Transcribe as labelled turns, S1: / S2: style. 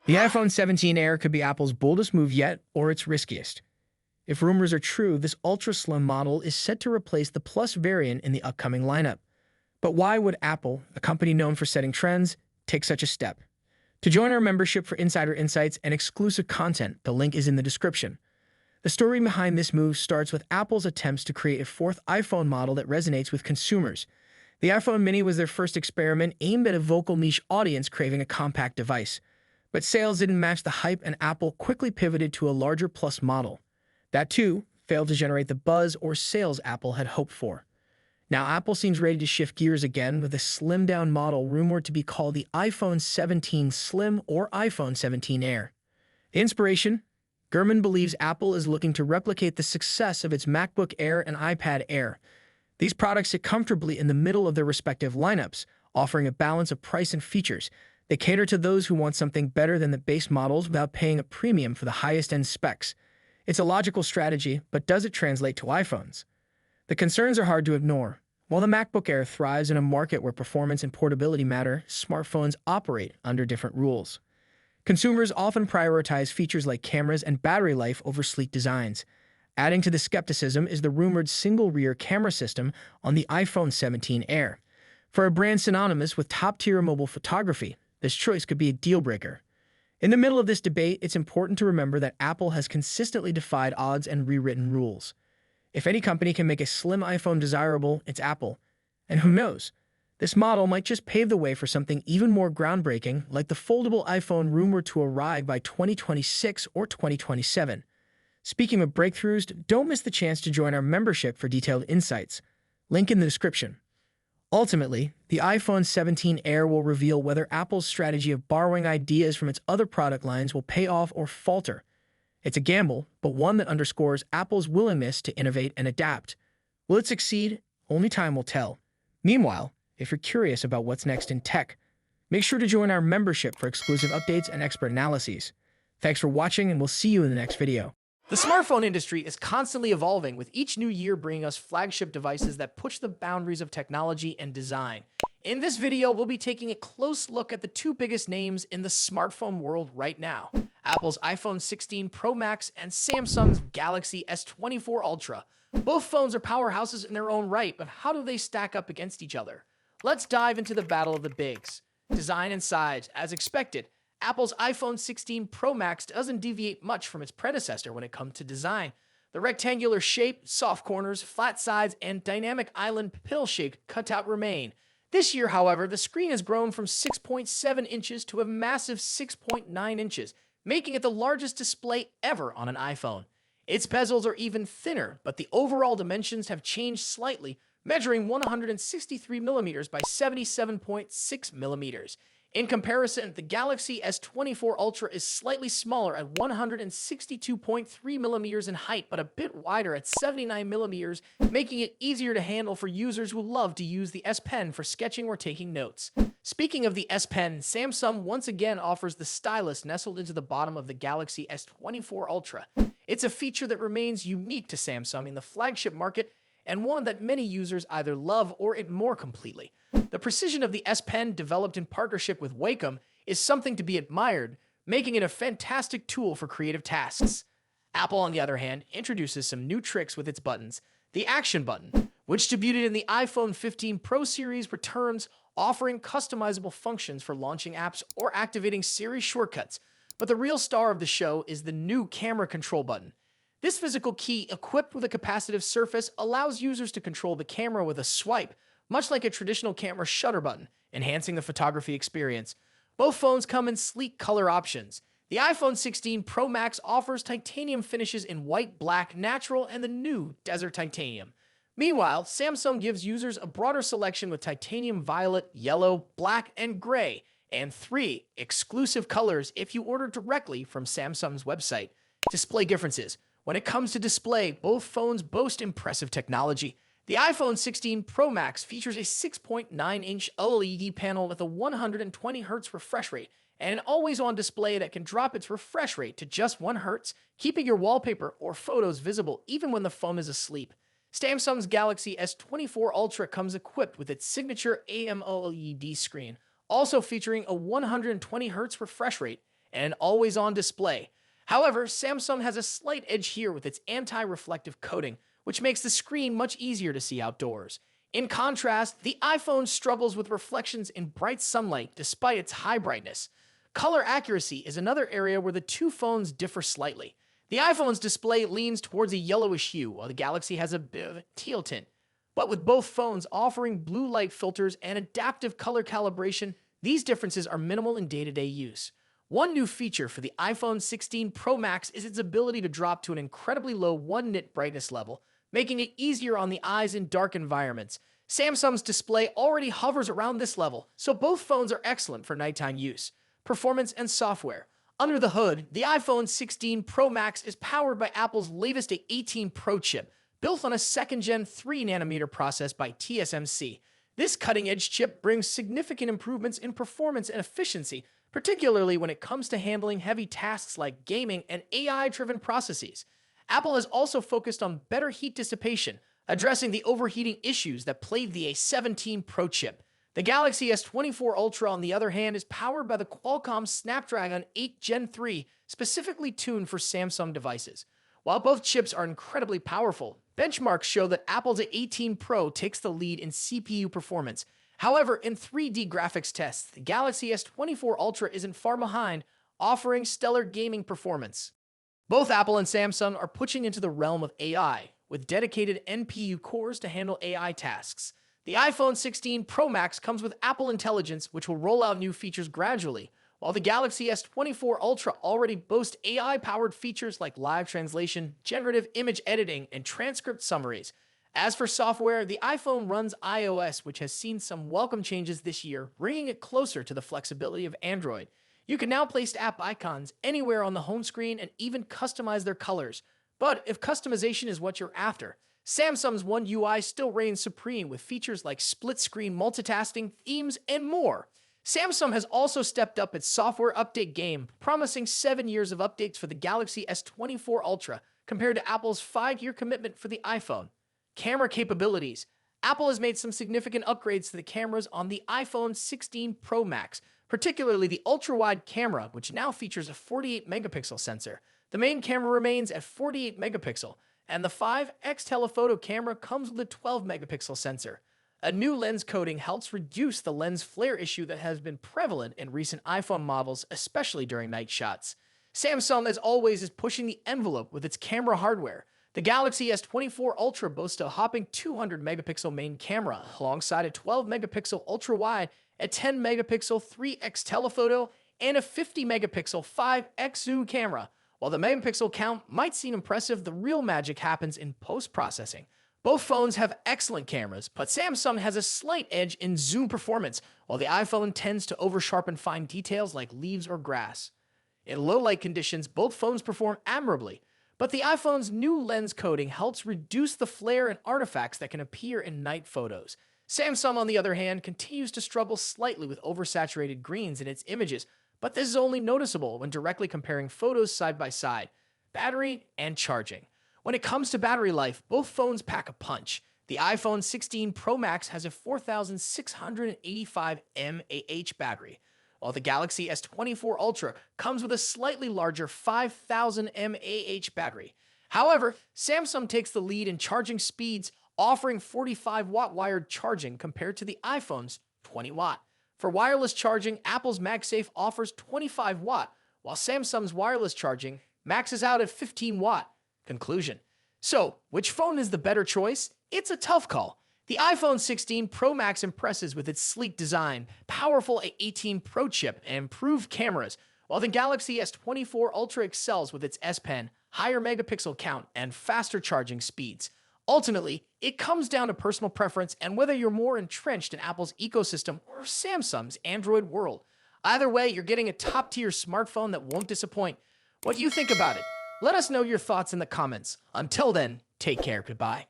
S1: The iPhone 17 Air could be Apple's boldest move yet, or its riskiest. If rumors are true, this ultra-slim model is set to replace the Plus variant in the upcoming lineup. But why would Apple, a company known for setting trends, take such a step? To join our membership for insider insights and exclusive content, the link is in the description. The story behind this move starts with Apple's attempts to create a fourth iPhone model that resonates with consumers. The iPhone mini was their first experiment aimed at a vocal niche audience craving a compact device. But sales didn't match the hype, and Apple quickly pivoted to a larger Plus model. That, too, failed to generate the buzz or sales Apple had hoped for. Now, Apple seems ready to shift gears again with a slimmed-down model rumored to be called the iPhone 17 Slim or iPhone 17 Air. The inspiration? Gurman believes Apple is looking to replicate the success of its MacBook Air and iPad Air. These products sit comfortably in the middle of their respective lineups, offering a balance of price and features. They cater to those who want something better than the base models without paying a premium for the highest-end specs. It's a logical strategy, but does it translate to iPhones? The concerns are hard to ignore. While the MacBook Air thrives in a market where performance and portability matter, smartphones operate under different rules. Consumers often prioritize features like cameras and battery life over sleek designs. Adding to the skepticism is the rumored single-rear camera system on the iPhone 17 Air. For a brand synonymous with top-tier mobile photography, this choice could be a deal-breaker. In the middle of this debate, it's important to remember that Apple has consistently defied odds and rewritten rules. If any company can make a slim iPhone desirable, it's Apple. And who knows? This model might just pave the way for something even more groundbreaking, like the foldable iPhone rumored to arrive by 2026 or 2027. Speaking of breakthroughs, don't miss the chance to join our membership for detailed insights. Link in the description. Ultimately, the iPhone 17 Air will reveal whether Apple's strategy of borrowing ideas from its other product lines will pay off or falter. It's a gamble, but one that underscores Apple's willingness to innovate and adapt. Will it succeed? Only time will tell. Meanwhile, if you're curious about what's next in tech, make sure to join our membership for exclusive updates and expert analyses. Thanks for watching, and we'll see you in the next video.
S2: The smartphone industry is constantly evolving, with each new year bringing us flagship devices that push the boundaries of technology and design. In this video, we'll be taking a close look at the two biggest names in the smartphone world right now: Apple's iPhone 16 Pro Max and Samsung's Galaxy S24 Ultra. Both phones are powerhouses in their own right, but how do they stack up against each other? Let's dive into the battle of the bigs. Design and size. As expected, Apple's iPhone 16 Pro Max doesn't deviate much from its predecessor when it comes to design. The rectangular shape, soft corners, flat sides, and dynamic island pill-shaped cutout remain. This year, however, the screen has grown from 6.7 inches to a massive 6.9 inches, making it the largest display ever on an iPhone. Its bezels are even thinner, but the overall dimensions have changed slightly, measuring 163mm by 77.6mm. In comparison, the Galaxy S24 Ultra is slightly smaller at 162.3mm in height, but a bit wider at 79mm, making it easier to handle for users who love to use the S Pen for sketching or taking notes. Speaking of the S Pen, Samsung once again offers the stylus nestled into the bottom of the Galaxy S24 Ultra. It's a feature that remains unique to Samsung in the flagship market, and one that many users either love or ignore completely. The precision of the S Pen, developed in partnership with Wacom, is something to be admired, making it a fantastic tool for creative tasks. Apple, on the other hand, introduces some new tricks with its buttons. The Action button, which debuted in the iPhone 15 Pro series, returns, offering customizable functions for launching apps or activating Siri shortcuts. But the real star of the show is the new Camera Control button. This physical key, equipped with a capacitive surface, allows users to control the camera with a swipe, much like a traditional camera shutter button, enhancing the photography experience. Both phones come in sleek color options. The iPhone 16 Pro Max offers titanium finishes in white, black, natural, and the new Desert Titanium. Meanwhile, Samsung gives users a broader selection with titanium violet, yellow, black, and gray, and 3 exclusive colors if you order directly from Samsung's website. Display differences. When it comes to display, both phones boast impressive technology. The iPhone 16 Pro Max features a 6.9-inch OLED panel with a 120Hz refresh rate and an always-on display that can drop its refresh rate to just 1 Hz, keeping your wallpaper or photos visible even when the phone is asleep. Samsung's Galaxy S24 Ultra comes equipped with its signature AMOLED screen, also featuring a 120Hz refresh rate and an always-on display. However, Samsung has a slight edge here with its anti-reflective coating, which makes the screen much easier to see outdoors. In contrast, the iPhone struggles with reflections in bright sunlight despite its high brightness. Color accuracy is another area where the two phones differ slightly. The iPhone's display leans towards a yellowish hue, while the Galaxy has a bit of a teal tint. But with both phones offering blue light filters and adaptive color calibration, these differences are minimal in day-to-day use. One new feature for the iPhone 16 Pro Max is its ability to drop to an incredibly low 1 nit brightness level, making it easier on the eyes in dark environments. Samsung's display already hovers around this level, so both phones are excellent for nighttime use. Performance and software. Under the hood, the iPhone 16 Pro Max is powered by Apple's latest A18 Pro chip, built on a second-gen 3nm process by TSMC. This cutting-edge chip brings significant improvements in performance and efficiency, particularly when it comes to handling heavy tasks like gaming and AI-driven processes. Apple has also focused on better heat dissipation, addressing the overheating issues that plagued the A17 Pro chip. The Galaxy S24 Ultra, on the other hand, is powered by the Qualcomm Snapdragon 8 Gen 3, specifically tuned for Samsung devices. While both chips are incredibly powerful, benchmarks show that Apple's A18 Pro takes the lead in CPU performance. However, in 3D graphics tests, the Galaxy S24 Ultra isn't far behind, offering stellar gaming performance. Both Apple and Samsung are pushing into the realm of AI, with dedicated NPU cores to handle AI tasks. The iPhone 16 Pro Max comes with Apple Intelligence, which will roll out new features gradually, while the Galaxy S24 Ultra already boasts AI-powered features like live translation, generative image editing, and transcript summaries. As for software, the iPhone runs iOS, which has seen some welcome changes this year, bringing it closer to the flexibility of Android. You can now place app icons anywhere on the home screen and even customize their colors. But if customization is what you're after, Samsung's One UI still reigns supreme with features like split-screen multitasking, themes, and more. Samsung has also stepped up its software update game, promising 7 years of updates for the Galaxy S24 Ultra, compared to Apple's 5-year commitment for the iPhone. Camera capabilities. Apple has made some significant upgrades to the cameras on the iPhone 16 Pro Max, particularly the ultra-wide camera, which now features a 48-megapixel sensor. The main camera remains at 48 megapixel, and the 5x telephoto camera comes with a 12-megapixel sensor. A new lens coating helps reduce the lens flare issue that has been prevalent in recent iPhone models, especially during night shots. Samsung, as always, is pushing the envelope with its camera hardware. The Galaxy S24 Ultra boasts a hopping 200-megapixel main camera, alongside a 12-megapixel ultra-wide, a 10-megapixel 3x telephoto, and a 50-megapixel 5x zoom camera. While the megapixel count might seem impressive, the real magic happens in post-processing. Both phones have excellent cameras, but Samsung has a slight edge in zoom performance, while the iPhone tends to over-sharpen fine details like leaves or grass. In low-light conditions, both phones perform admirably, but the iPhone's new lens coating helps reduce the flare and artifacts that can appear in night photos. Samsung, on the other hand, continues to struggle slightly with oversaturated greens in its images, but this is only noticeable when directly comparing photos side by side. Battery and charging. When it comes to battery life, both phones pack a punch. The iPhone 16 Pro Max has a 4,685 mAh battery, while the Galaxy S24 Ultra comes with a slightly larger 5,000 mAh battery. However, Samsung takes the lead in charging speeds, offering 45-watt wired charging compared to the iPhone's 20-watt. For wireless charging, Apple's MagSafe offers 25-watt, while Samsung's wireless charging maxes out at 15-watt. Conclusion. So, which phone is the better choice? It's a tough call. The iPhone 16 Pro Max impresses with its sleek design, powerful A18 Pro chip, and improved cameras, while the Galaxy S24 Ultra excels with its S Pen, higher megapixel count, and faster charging speeds. Ultimately, it comes down to personal preference and whether you're more entrenched in Apple's ecosystem or Samsung's Android world. Either way, you're getting a top-tier smartphone that won't disappoint. What do you think about it? Let us know your thoughts in the comments. Until then, take care. Goodbye.